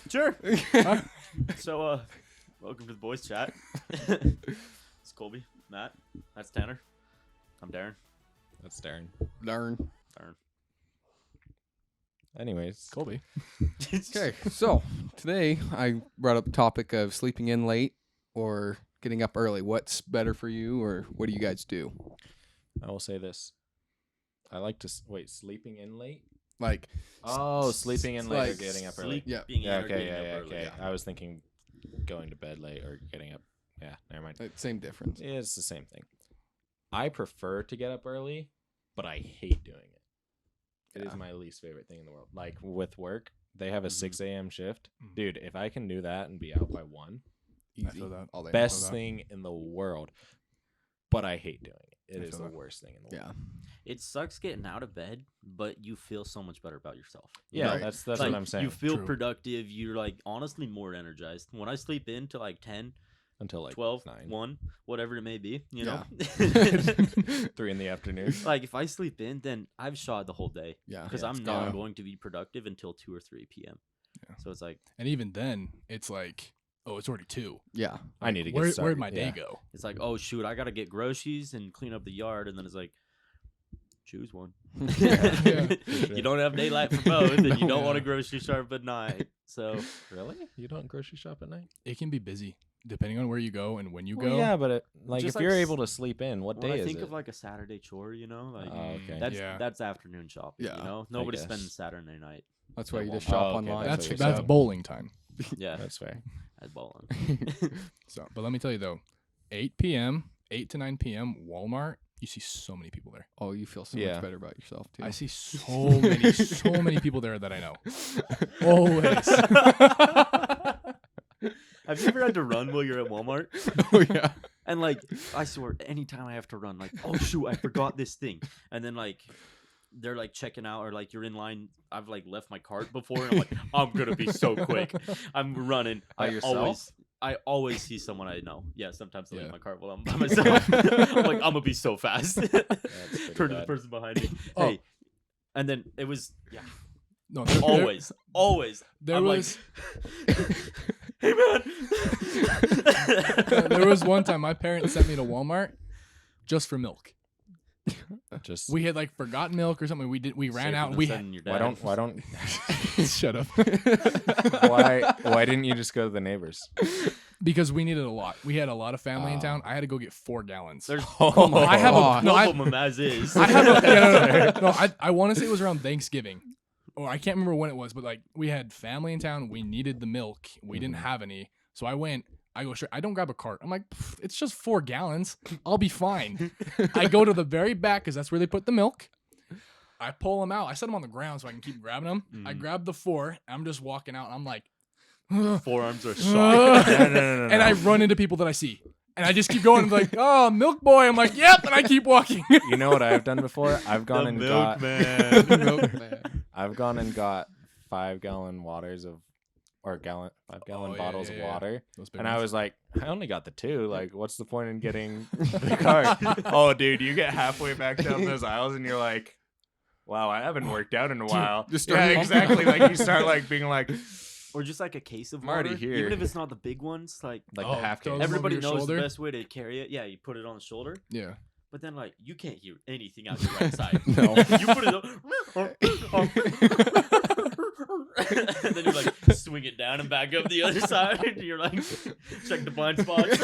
Sure. So, welcome to the boys chat. It's Colby, Matt. That's Tanner. I'm Darren. That's Darren. Darn. Anyways, Colby. Okay, so today I brought up the topic of sleeping in late or getting up early. What's better for you, or what do you guys do? I will say this. I like to sleeping in late. Like, Sleeping in late like or getting up early. Yeah. Okay. I was thinking going to bed late or getting up. Yeah, never mind. same difference. It's the same thing. I prefer to get up early, but I hate doing it. It is my least favorite thing in the world. Like with work, they have a 6 a.m. shift. Dude, if I can do that and be out by 1, Easy. I feel that. All day. best thing in the world. But I hate doing it. It I is feel the that. worst thing in the world. Yeah. It sucks getting out of bed, but you feel so much better about yourself. Yeah, Right. that's Like, what I'm saying. You feel True. productive. You're like honestly more energized. When I sleep in to like 10, Until like 12, 9. 1, whatever it may be, you know? 3 in the afternoon. Like if I sleep in, then I've shot the whole day Yeah. because Yeah, I'm it's not gone. going to be productive until 2 or 3 p.m. Yeah. So it's like And even then, it's like, oh, it's already 2. Yeah. I need to get Where'd started. my day go? it's like, oh shoot, I gotta get groceries and clean up the yard, and then it's like, choose one. Yeah. You don't have daylight for both, and you don't Yeah. want to grocery shop at night. So Really? You don't grocery shop at night? It can be busy depending on where you go and when you Well, go. yeah, but like Just if like you're s- able to sleep in, what when day I is think it? of like a Saturday chore, you know, like Oh, okay. Yeah. that's afternoon shopping. Yeah, You know, nobody guess. spends Saturday night. That's why you just Oh, shop okay, online. That's what you're that's saying. bowling time. Yeah, That's fair. at bowling. So, but let me tell you though, 8 p.m., 8 to 9 p.m. Walmart, you see so many people there. Oh, you feel so Yeah. much better about yourself too. I see so many people there that I know. Always. Have you ever had to run while you're at Walmart? Oh yeah. And like, I swear, anytime I have to run, like, oh shoot, I forgot this thing, and then like, they're like checking out, or like you're in line. I've like left my cart before, and I'm like, I'm gonna be so quick. I'm running. By yourself? I always see someone I know. Yeah, sometimes I leave Yeah. my cart while I'm by myself. I'm like, I'm gonna be so fast. pretty Turn to the bad. person behind me. Oh. Hey, and then it was No, always. There I'm was like, hey man. there was one time my parents sent me to Walmart just for milk. Just We had like forgotten milk or something. We ran Safer out. than We sending your why dad. don't shut up why didn't you just go to the neighbors? because we needed a lot. We had a lot of family in Oh. town. I had to go get 4 gallons. There's I have a God. no. I, of them as is. I have a, yeah, no. I want to say it was around Thanksgiving, or I can't remember when it was, but like we had family in town. We needed the milk. We didn't have any, so I went. I go straight. I don't grab a cart. I'm like, it's just 4 gallons. I'll be fine. I go to the very back because that's where they put the milk. I pull them out. I set them on the ground so I can keep grabbing them. I grab the 4. I'm just walking out. And I'm like, Forearms are Uh, shot. No. and I run into people that I see. And I just keep going. I'm like, oh, milk boy. I'm like, yep. And I keep walking. You know what I've done before? I've gone and got milkman. I've gone and got 5-gallon waters of or 5-gallon Oh, yeah, bottles yeah, of yeah. water. Those big And I ones. was like, I only got the 2. Like, what's the point in getting the cart? Oh, dude, you get halfway back down those aisles and you're like, wow, I haven't worked out in a while. Just Yeah, start- exactly. Like, you start like being like Or just like a case of I'm already water. here. Even if it's not the big ones, like the Oh, half throw case. them everybody over your knows shoulder? the best way to carry it. Yeah, you put it on the shoulder, Yeah. but then like you can't hear anything out your right side. No. You put it up, and then you like swing it down and back up the other side. And you're like, check the blind spots.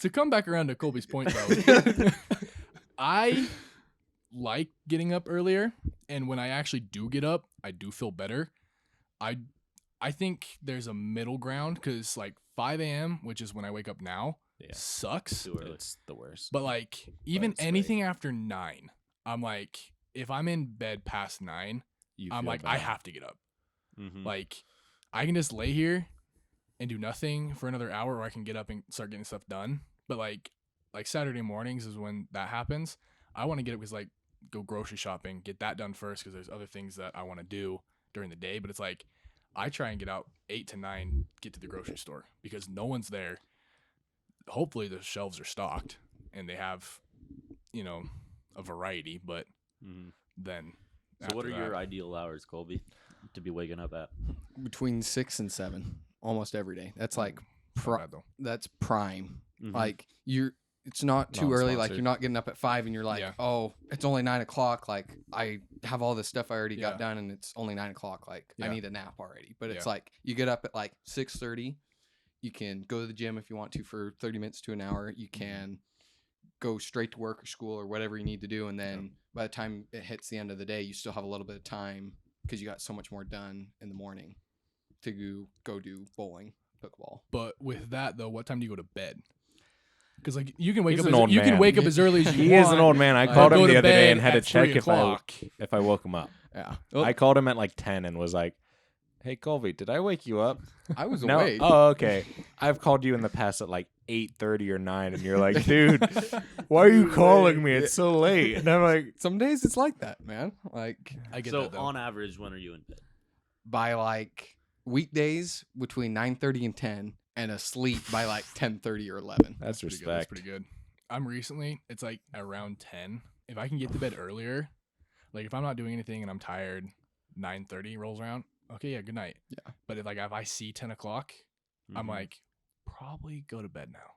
To come back around to Colby's point, though, I like getting up earlier, and when I actually do get up, I do feel better. I think there's a middle ground because like 5 a.m., which is when I wake up now, Yeah. sucks. Too early. It's the worst. But like even it's great. anything after 9, I'm like, if I'm in bed past 9, You I'm feel like, I better. have to get up. Mhm. Like, I can just lay here and do nothing for another hour, or I can get up and start getting stuff done. But like Saturday mornings is when that happens. I want to get up because like go grocery shopping, get that done first because there's other things that I want to do during the day. But it's like I try and get out 8 to 9, get to the grocery store because no one's there. Hopefully the shelves are stocked and they have, you know, a variety. But Mhm. then So what are after your that. ideal hours, Colby, to be waking up at? Between 6 and 7, almost every day. That's like Not bad, though. that's prime. Mhm. Like it's not too early. Like Non-sponsored. you're not getting up at 5 and you're like, Yeah. oh, it's only 9 o'clock. Like I have all this stuff I already got Yeah. done and it's only 9 o'clock. Like I Yeah. need a nap already. But it's Yeah. like you get up at like 6:30. You can go to the gym if you want to for 30 minutes to an hour. You can go straight to work or school or whatever you need to do. And then by the time it hits the end of the day, you still have a little bit of time because you got so much more done in the morning to go do bowling, pickleball. But with that though, what time do you go to bed? Because like you can wake He's up an as, old you can man. wake up as early as you He want. is an old man. I But called go him to the other day bed and had to at check 3 o'clock. if I woke him up. Yeah. I called him at like 10 and was like, "Hey Colby, did I wake you up?" I was No. awake. Oh, okay. I've called you in the past at like 8:30 or 9, and you're like, "Dude, why are you calling me? It's so late." And I'm like, Some days it's like that, man. Like I get So that though. on average, when are you in bed? by like weekdays between 9:30 and 10 and asleep by like 10:30 or 11. "That's pretty good. That's respect." pretty good. I'm recently, it's like around 10. If I can get to bed earlier, like if I'm not doing anything and I'm tired, 9:30 rolls around. Okay, yeah, good night. Yeah. But if I see 10 o'clock, I'm Mhm. like, probably go to bed now.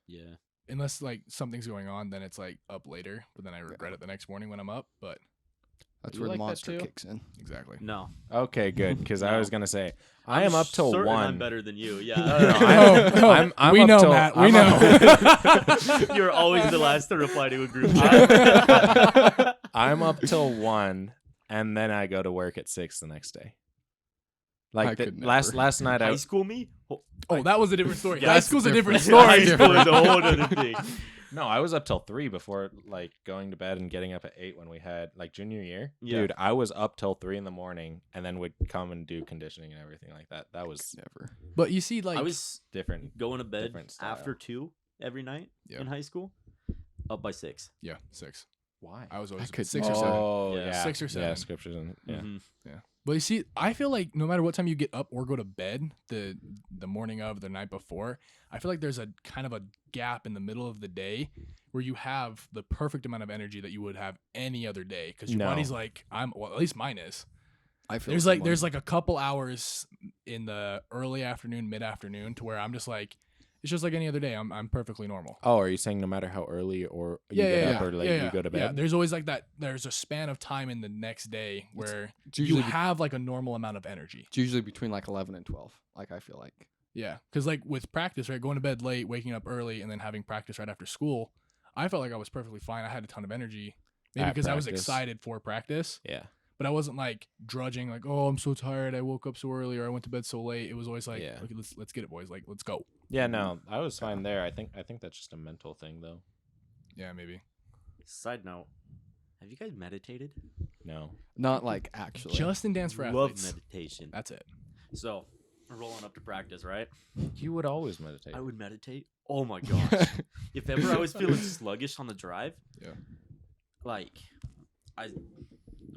yeah. Unless like something's going on, then it's like up later. But then I regret it the next morning when I'm up. But That's You where like the that monster too? kicks in. exactly. No. Okay, good. Because I No. was gonna say I am up till certain 1. I'm better than you. Yeah. No, no, no, No, I'm we up know, till, Matt. We I'm know. You're always the last to reply to a group chat. I'm up till 1, and then I go to work at 6 the next day. I Like could last never. night, High I school me? Oh, that was a different story. Yeah, High that's school's a different different. High story. school is a whole other thing. no, I was up till 3 before like going to bed and getting up at 8 when we had like junior year. Yeah. Dude, I was up till 3 in the morning and then would come and do conditioning and everything like that. That was Never. But you see, like I was different. going to bed Different style. after 2 every night Yeah. in high school, up by 6. yeah, 6. Why? I was always could 6 or 7. Oh, Yeah. yeah. 6 or 7. Yeah, scriptures and yeah. Mhm. But you see, I feel like no matter what time you get up or go to bed, the morning of, the night before, I feel like there's a kind of a gap in the middle of the day where you have the perfect amount of energy that you would have any other day because your No. body's like, well, at least mine is. I feel There's like a couple hours in the early afternoon, mid afternoon to where I'm just like, it's just like any other day. I'm perfectly normal. Oh, are you saying no matter how early or you Yeah, get yeah, up or like yeah, you go to bed? Yeah, there's always like that. There's a span of time in the next day where it's you usually, have like a normal amount of energy. it's usually between like 11 and 12. Like I feel like. Yeah, because like with practice, right, going to bed late, waking up early, and then having practice right after school, I felt like I was perfectly fine. I had a ton of energy, maybe At because I was practice. excited for practice, Yeah. but I wasn't like drudging, like, oh, I'm so tired, I woke up so early, or I went to bed so late. It was always like, Yeah. okay, let's get it, boys, like, let's go. Yeah, no, I was fine there. I think that's just a mental thing though. Yeah, maybe. Side note, have you guys meditated? No. Not like actually. Justin Dance for Love Athletes. meditation. That's it. So, we're rolling up to practice, right? You would always meditate. I would meditate. Oh my gosh. If ever I was feeling sluggish on the drive, Yeah. like I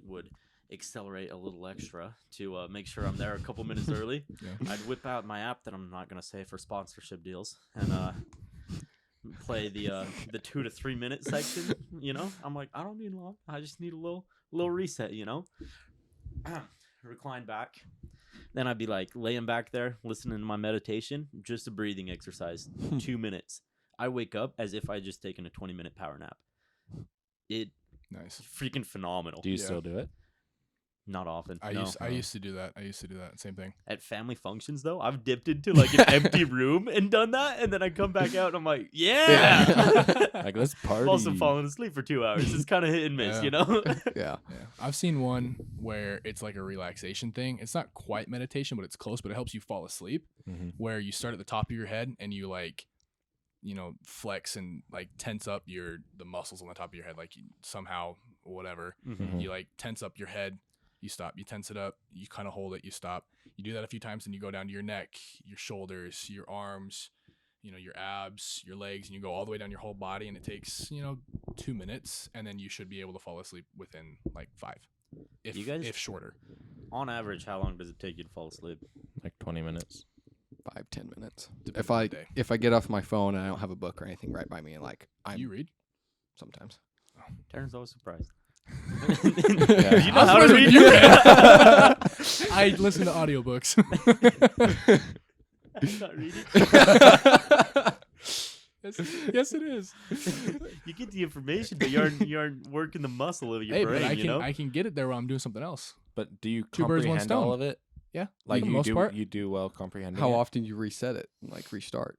would accelerate a little extra to make sure I'm there a couple minutes early. Yeah. I'd whip out my app that I'm not gonna say for sponsorship deals and play the 2 to 3 minute section. You know, I'm like, I don't need long. I just need a little reset. You know, recline back. Then I'd be like laying back there listening to my meditation, just a breathing exercise, 2 minutes. I wake up as if I just taken a 20-minute power nap. It Nice. freaking phenomenal. Do you Yeah. still do it? Not often. I no. used to do that. Same thing. At family functions though, I've dipped into like an empty room and done that, and then I come back out and I'm like, yeah. Like let's I'm party. also falling asleep for 2 hours. It's kind of hit and miss, Yeah. you know. Yeah. Yeah. I've seen one where it's like a relaxation thing. It's not quite meditation, but it's close, but it helps you fall asleep Mhm. where you start at the top of your head and you like, you know, flex and like tense up the muscles on the top of your head, like you, somehow, whatever. Mhm. You like tense up your head, you stop, you tense it up, you kind of hold it, you stop. You do that a few times and you go down to your neck, your shoulders, your arms, you know, your abs, your legs, and you go all the way down your whole body, and it takes, 2 minutes, and then you should be able to fall asleep within like 5. If, You guys- if shorter. On average, how long does it take you to fall asleep? Like 20 minutes. 5-10 minutes. Depends If on I the day. if I get off my phone and I don't have a book or anything right by me, like I'm You read? sometimes. Taryn's always surprised. Yeah. You know I'm how to surprised read? you read. I listen to audiobooks. I'm not reading. yes, it is. You get the information, but you aren't working the muscle of your Hey, brain. but you know. I can get it there while I'm doing something else. But do you Two birds, one comprehend all stone. of it? Yeah, Like for the you most do, part. you do well comprehending. How it? often do you reset it, like restart?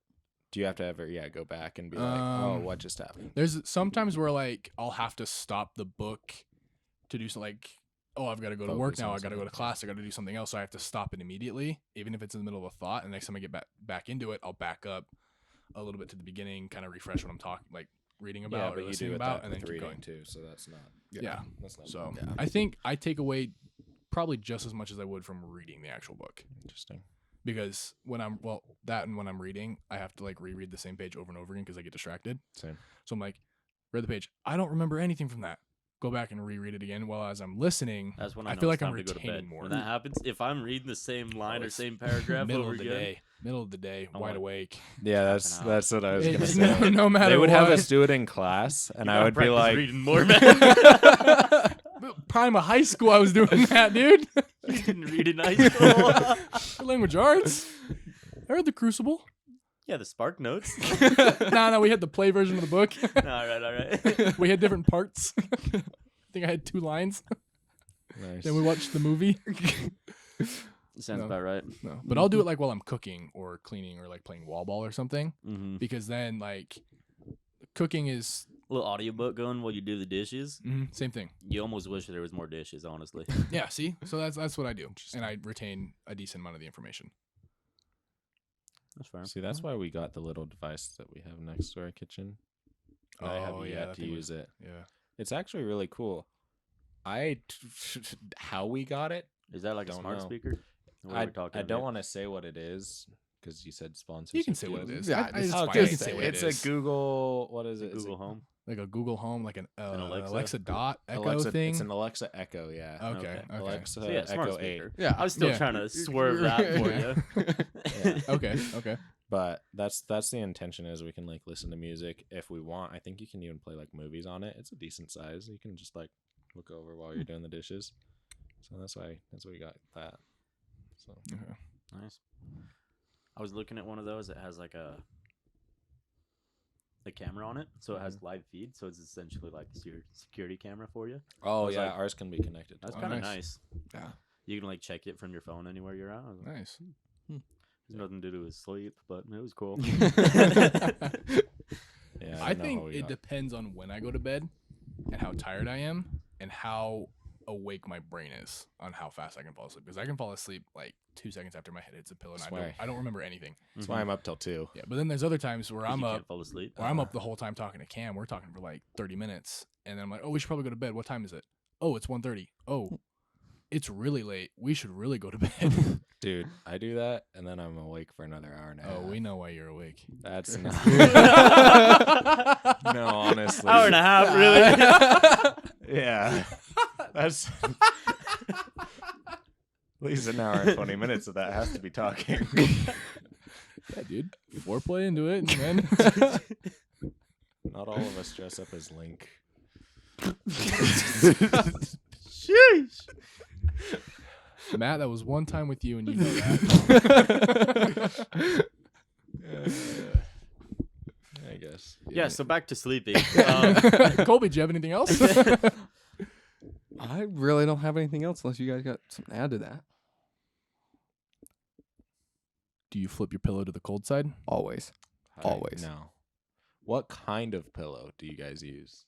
Do you have to ever go back and be like, oh, Um, what just happened? There's sometimes where like I'll have to stop the book to do something like, oh, I've got to go to work Focus now. on I got to go to something. class. I got to do something else. So I have to stop it immediately, even if it's in the middle of a thought. And next time I get back into it, I'll back up a little bit to the beginning, kind of refresh what I'm talking, like reading Yeah, about but or you listening do about, that and then with keep reading going. too, so that's not. Yeah. That's not So Yeah. I think I take away probably just as much as I would from reading the actual book. interesting. Because when I'm when I'm reading, I have to like reread the same page over and over again because I get distracted. Same. So I'm like, read the page. I don't remember anything from that. Go back and reread it again. While as I'm listening, That's when I know feel it's like I'm time to go to retaining bed. more. When that happens, if I'm reading the same line or it's same paragraph middle over of the again, day, I wide want- awake. Yeah, that's- that's what I was gonna It's say. no matter They would what. have us do it in class, and I would be like, reading more, man. Prime of high school, I was doing that, dude. You didn't read in high school. Language arts. I read the Crucible. Yeah, the Spark Notes. No, we had the play version of the book. all right. We had different parts. I think I had 2 lines. nice. Then we watched the movie. Sounds No. about right. No, but I'll do it like while I'm cooking or cleaning or like playing wall ball or something, Mm-hmm. because then like cooking is A little audiobook going while you do the dishes. same thing. You almost wish there was more dishes, honestly. Yeah, see, so that's what I do, and I retain a decent amount of the information. That's fair. See, that's why we got the little device that we have next to our kitchen. I have yet that to thing use was- it. Yeah, It's actually really cool. How we got it, Is that like a Don't smart know. speaker? What are I we talking don't about? want to say what it is because you said sponsor. you can say what it is. Yeah, It's just- fine. Okay, I can say what it's it is. a Google. What is it? It's Google Home. Like a Google Home, like an Alexa? Alexa Dot Echo Alexa, thing. It's an Alexa Echo. Yeah. Okay, Okay. okay, Alexa So yeah, smart Echo 8. speaker. Yeah. I was still Yeah. trying to swerve that for you. Yeah. okay, okay. But that's the intention is we can like listen to music if we want. I think you can even play like movies on it. It's a decent size. You can just like look over while you're doing the dishes. So that's why we got that. So Okay. Nice. I was looking at one of those. It has like a camera on it, so it has live feed. So it's essentially like your security camera for you. oh was yeah, like- ours can be connected. That's to kind of nice. nice. Yeah. You can like check it from your phone anywhere you're at. I was like, Nice. There's nothing to do with sleep, but it was cool. Yeah, I don't know think how we it got- depends on when I go to bed and how tired I am and how awake my brain is on how fast I can fall asleep. Because I can fall asleep like 2 seconds after my head hits a pillow and That's why- I don't remember anything. That's why I'm up till 2. Yeah, but then there's other times where I'm you up can't fall asleep. where I'm up the whole time talking to Cam. We're talking for like 30 minutes. And then I'm like, oh, we should probably go to bed. What time is it? Oh, it's 1:30. Oh, it's really late. We should really go to bed. Dude, I do that and then I'm awake for another hour and a half. Oh, we know why you're awake. That's not. No, honestly. Hour and a half, really? Yeah. That's at least an hour and 20 minutes of that has to be talking. Yeah, dude. Foreplay into it, and then Not all of us dress up as Link. Sheesh. Matt, that was one time with you, and you know that. I guess. Yeah, so back to sleeping. Colby, do you have anything else? I really don't have anything else unless you guys got something to add to that. Do you flip your pillow to the cold side? Always. Always. No. What kind of pillow do you guys use?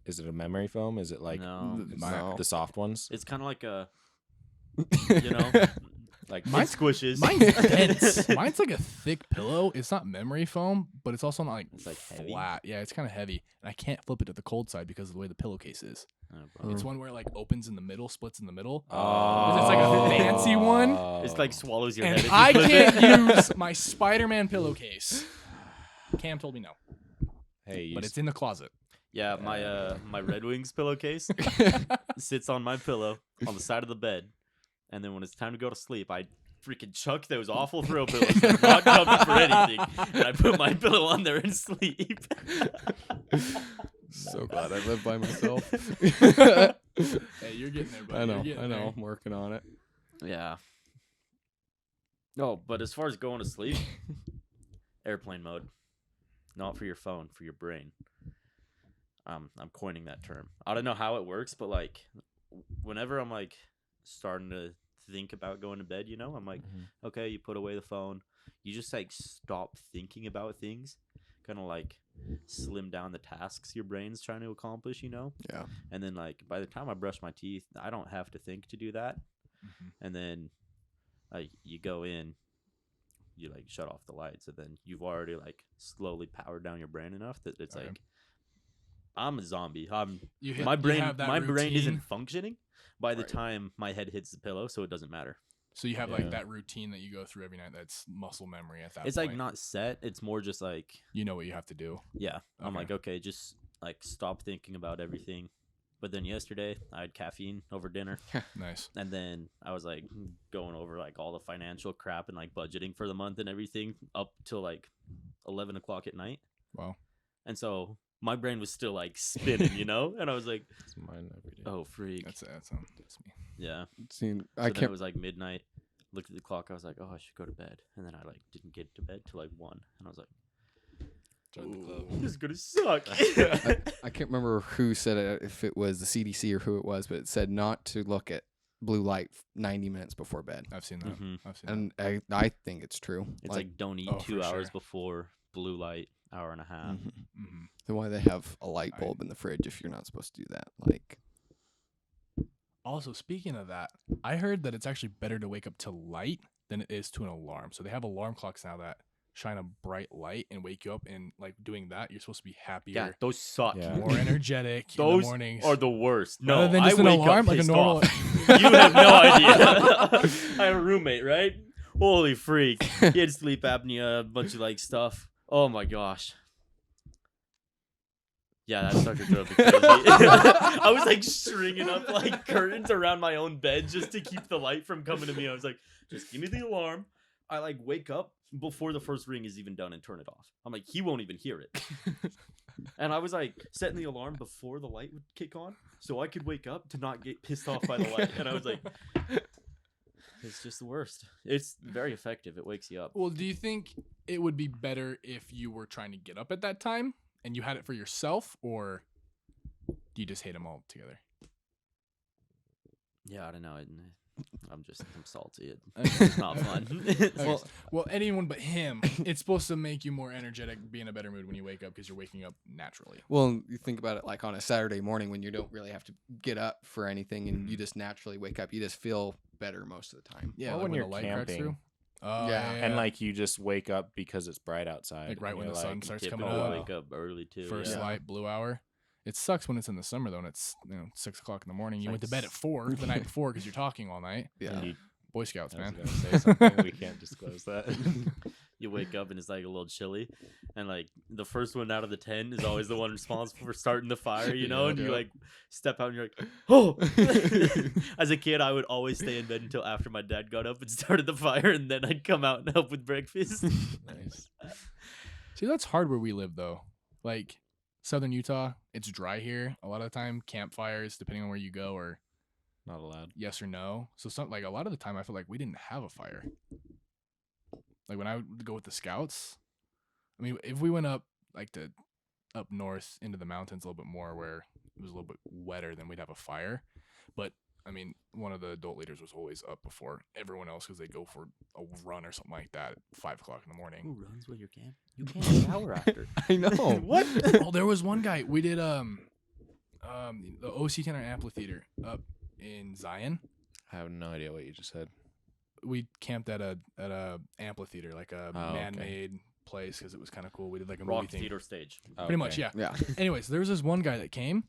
Is it a memory foam? Is it like no, No. the soft ones? it's kind of like a, you know, Like it Mine's- squishes. Mine's dense. Mine's like a thick pillow. It's not memory foam, but it's also not like It's, like, heavy? flat. Yeah, it's kind of heavy, and I can't flip it to the cold side because of the way the pillowcase is. Oh, bro. It's one where it like opens in the middle, splits in the middle. Oh. It's like a fancy one. It's like swallows your And head. if you I flip can't it. use my Spider-Man pillowcase. Cam told me no, Hey, you but it's in the closet. Yeah, my Red Wings pillowcase sits on my pillow on the side of the bed, and then when it's time to go to sleep, I freaking chuck those awful throw pillows. They're not comfy for anything, and I put my pillow on there and sleep. so glad I live by myself. Hey, you're getting there, buddy. I know. You're getting there. I'm working on it. Yeah. No, but as far as going to sleep, airplane mode. Not for your phone, for your brain. I'm coining that term. I don't know how it works, but like whenever I'm like starting to think about going to bed, I'm like, okay, you put away the phone. You just like stop thinking about things. Kind of like slim down the tasks your brain's trying to accomplish, Yeah. And then like by the time I brush my teeth, I don't have to think to do that. And then you go in, you like shut off the lights, and then you've already like slowly powered down your brain enough that it's like I'm a zombie. My brain isn't functioning by the time my head hits the pillow, so it doesn't matter. So you have like that routine that you go through every night. That's muscle memory at that It's point. like not set. It's more just like You know what you have to do. yeah. I'm Okay. like okay, just like stop thinking about everything. But then yesterday I had caffeine over dinner. Nice. And then I was like going over like all the financial crap and like budgeting for the month and everything up till like 11 o'clock at night. Wow. And so my brain was still like spinning, And I was like, It's mine every day. oh, freak. That's me. Yeah. See, So I then can't. it was like midnight. Looked at the clock. I was like, oh, I should go to bed. And then I like didn't get to bed till like 1. And I was like, Join the club. this is going to suck. I can't remember who said it, if it was the CDC or who it was, but it said not to look at blue light 90 minutes before bed. I've seen that. Mhm. I've seen that. And I think it's true. It's like don't eat Oh, 2 for hours sure. before blue light, hour and a half. mhm. Mm-hmm. Then why they have a light bulb in the fridge if you're not supposed to do that? Like, Also, speaking of that, I heard that it's actually better to wake up to light than it is to an alarm. So they have alarm clocks now that shine a bright light and wake you up. And like doing that, you're supposed to be happier, Yeah, those suck. Yeah. more energetic in the Those mornings. are the worst. No, Rather than I just an wake alarm, up like a pissed normal. off. You have no idea. I have a roommate, right? Holy freak. He had sleep apnea, a bunch of like stuff. Oh my gosh. Yeah, that started to be crazy. I was like stringing up like curtains around my own bed just to keep the light from coming to me. I was like, just give me the alarm. I like wake up before the first ring is even done and turn it off. I'm like, he won't even hear it. And I was like setting the alarm before the light would kick on so I could wake up to not get pissed off by the light. And I was like, it's just the worst. It's very effective. It wakes you up. Well, do you think it would be better if you were trying to get up at that time and you had it for yourself, or do you just hate them all together? Yeah, I don't know. I'm salty. It's not fun. Well, anyone but him, it's supposed to make you more energetic, be in a better mood when you wake up because you're waking up naturally. well, you think about it like on a Saturday morning when you don't really have to get up for anything and you just naturally wake up. You just feel better most of the time. Yeah, Or like when the you're light cracks camping. through. Oh, Yeah. And like you just wake up because it's bright outside. Like right and when you're the sun like, starts Typically coming up. wake up early too. First yeah. light, blue hour. It sucks when it's in the summer though, and it's 6 o'clock in the morning. You Like went to bed at 4 the night before because you're talking all night. Yeah. and you- Boy Scouts, I was man. gonna say something. We can't disclose that. You wake up and it's like a little chilly, and like the first one out of the 10 is always the one responsible for starting the fire, Yeah, and you yeah. like step out and you're like, oh. As a kid, I would always stay in bed until after my dad got up and started the fire, and then I'd come out and help with breakfast. Nice. See, that's hard where we live though. Like southern Utah, it's dry here. A lot of the time, campfires, depending on where you go, are Not allowed. yes or no. So like a lot of the time, I feel like we didn't have a fire. Like when I would go with the scouts, I mean, if we went up like up north into the mountains a little bit more, where it was a little bit wetter, then we'd have a fire. But I mean, one of the adult leaders was always up before everyone else because they go for a run or something like that at 5 o'clock in the morning. Who runs while you camp? You can't shower after. I know. What? Oh, there was one guy. We did the OC Tanner Amphitheater up in Zion. I have no idea what you just said. We camped at a amphitheater, like a Oh, okay. man-made place, because it was kind of cool. We did like a Rock movie thing. theater stage. Pretty much, yeah. Yeah. Anyways, there was this one guy that came.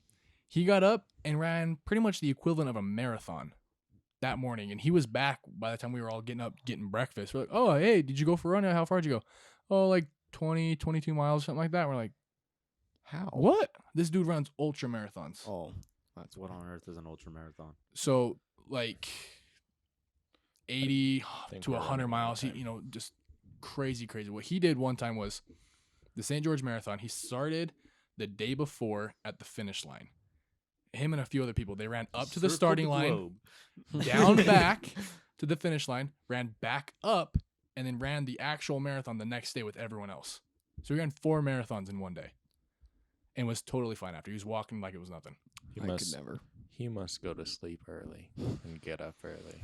He got up and ran pretty much the equivalent of a marathon that morning, and he was back by the time we were all getting up, getting breakfast. We're like, oh, hey, did you go for a run? How far did you go? Oh, like 20, 22 miles, something like that. We're like, How? what? This dude runs ultra marathons. Oh, that's What on earth is an ultra marathon? So like 80 think to we're 100 running miles. out of He, just crazy. What he did one time was the St. George Marathon. He started the day before at the finish line. Him and a few other people, they ran up to the Circled starting line, globe. down back to the finish line, ran back up, and then ran the actual marathon the next day with everyone else. So he ran 4 marathons in one day and was totally fine after. He was walking like it was nothing. He I must could never. he must go to sleep early and get up early.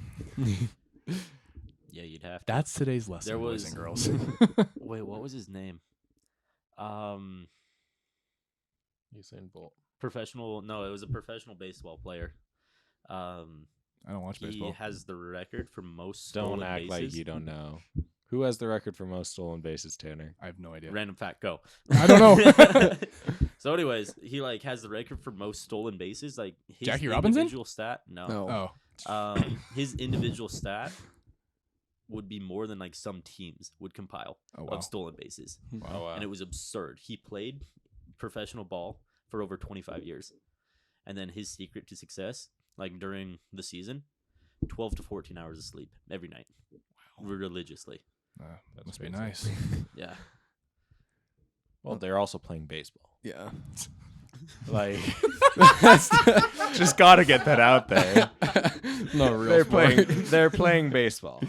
Yeah, you'd have to. That's today's lesson, There boys was- and girls. Wait, what was his name? Usain Bolt. Professional. No, it was a professional baseball player. I don't watch He baseball. has the record for most Don't stolen act like bases. you don't know. Who has the record for most stolen bases, Tanner? I have no idea. Random fact, go. I don't know. So, anyways, he like has the record for most stolen bases. Like his Jackie Robinson? individual stat. No. No. His individual stat would be more than like some teams would compile Oh, wow. of stolen bases, Oh, wow. and it was absurd. He played professional ball for over 25 years, and then his secret to success, like during the season, 12 to 14 hours of sleep every night, religiously. That's Must be crazy. nice. Yeah. Well, they're also playing baseball. Yeah. Like, just gotta get that out there. No real They're sport. they're playing baseball.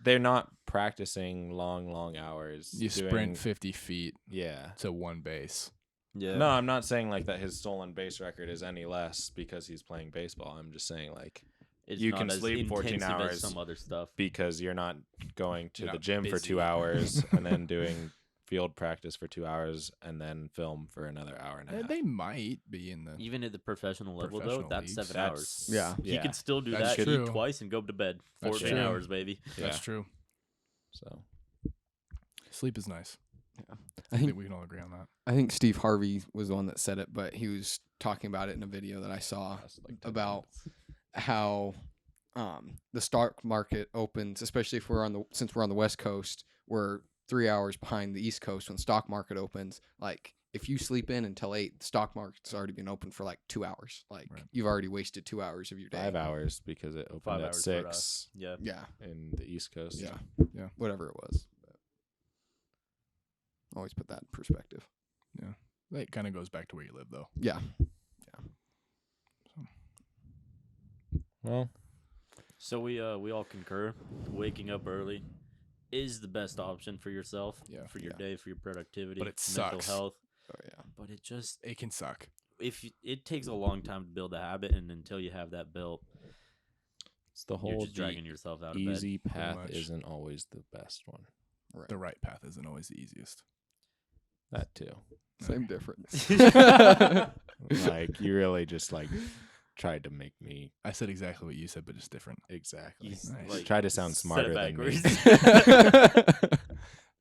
They're not practicing long hours. You doing- sprint 50 feet Yeah. to one base. Yeah. No, I'm not saying like that his stolen base record is any less because he's playing baseball. I'm just saying like It's you not can as sleep 14 intensive as hours. some other stuff. because you're not going to You're the not gym for busy. 2 hours and then doing field practice for 2 hours and then film for another hour and a half. They might be in the. Even at the professional level, though, Professional that's leagues. 7 hours. Yeah. He could still do That's that, true. eat twice, and go to bed. That's 14 true. hours, baby. That's Yeah. true. So Sleep is nice. I I think think we can all agree on that. I think Steve Harvey was the one that said it, but he was talking about it in a video that I saw that's like 10 about minutes. how the stock market opens, especially if since we're on the West Coast, we're 3 hours behind the East Coast when the stock market opens. Like if you sleep in until 8, the stock market's already been open for like 2 hours. Like Right. you've already wasted 2 hours of your day. 5 hours because it opened 5 at hours for 6 us. Yeah. Yeah, in the East Coast. yeah, whatever it was. But always put that in perspective. It kind of goes back to where you live, though. Yeah, Well, So we all concur. Waking up early is the best option for yourself, Yeah. for your Yeah. day, for your productivity, But it mental sucks. health. oh yeah. But it just It can suck. it takes a long time to build a habit, and until you have that built, it's the you're whole just dragging yourself out of easy pretty path much. isn't always the best one. Right. The right path isn't always the easiest. That too. Same difference. Like you really just like tried to make me I said exactly what you said, but just different. exactly. He's, Nice. like, Try to sound said smarter it than me. backwards.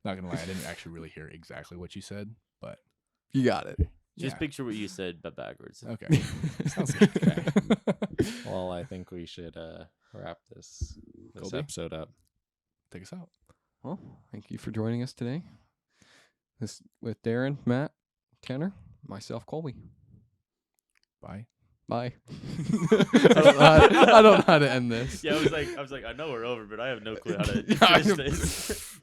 Not gonna lie, I didn't actually really hear exactly what you said, but You got it. Just yeah. picture what you said, but backwards. Okay. Sounds good. Okay. Well, I think we should wrap this Colby? episode up. Take us out. Well, thank you for joining us today. This with Darren, Matt, Tanner, myself, Colby. Bye. Bye. I don't know how to end this. Yeah, I was like, I know we're over, but I have no clue how to Yeah, finish this.